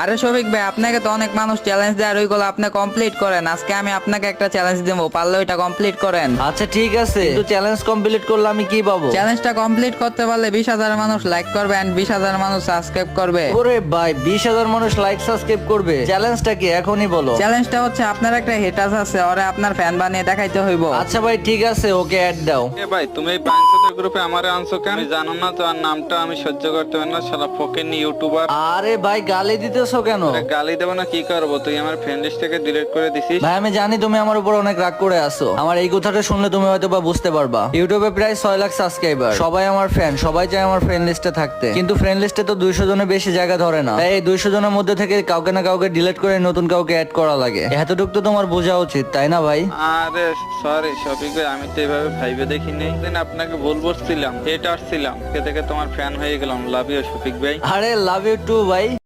আরে শফিক ভাই, আপনাকে তো অনেক মানুষ চ্যালেঞ্জ দেয়, আর ওইগুলো আপনি কমপ্লিট করেন। আজকে আমি আপনাকে একটা চ্যালেঞ্জ দেবো, পারলে ওইটা কমপ্লিট করেন। আচ্ছা ঠিক আছে, কিন্তু চ্যালেঞ্জ কমপ্লিট করলে আমি কি পাবো? চ্যালেঞ্জটা কমপ্লিট করতে পারলে 20,000 মানুষ লাইক করবে এন্ড 20,000 মানুষ সাবস্ক্রাইব করবে। ওরে ভাই, 20,000 মানুষ লাইক সাবস্ক্রাইব করবে? চ্যালেঞ্জটা কি এখনই বলো। চ্যালেঞ্জটা হচ্ছে আপনার একটা হেটার্স আছে, ওরে আপনার ফ্যান বানিয়ে দেখাইতে হইব। আচ্ছা ভাই ঠিক আছে, ওকে অ্যাড দাও। এ ভাই, তুমি এই বাঞ্চোতের গ্রুপে আমারে আনছো কেন? তুমি জানো না তোমার নামটা আমি সহ্য করতে পারি না, শালা ফকিন্নি ইউটিউবার। আরে ভাই গালি দিতেছো কেন? গালি দেবো না কি করবো? তুই আমার ফ্রেন্ড লিস্ট থেকে ডিলিট করে দিছিস। ভাই আমি জানি তুমি আমার উপর অনেক রাগ করে আছো। আমার এই কথাটা শুনলে তুমি হয়তো বা বুঝতে পারবা। ইউটিউবে প্রায় 6 লাখ সাবস্ক্রাইবার, সবাই আমার ফ্যান, সবাই চায় আমার ফ্রেন্ড লিস্টে থাকতে, কিন্তু ফ্রেন্ড লিস্টে তো 200 জনের বেশি জায়গা ধরে না। তাই এই 200 জনের মধ্যে থেকে কাউকে না কাউকে ডিলিট করে নতুন কাউকে অ্যাড করা লাগে। এতটুকু তো তোমার বোঝা উচিত, তাই না ভাই? আরে সরি শফিক ভাই, আমি তো এভাবে ভাইবে দেখিনি। দিন আপনাকে ভুল বলছিলাম, হেটার ছিলাম, কে থেকে তোমার ফ্যান হয়ে গেলাম। লাভ ইউ শফিক ভাই। আরে লাভ ইউ টু ভাই।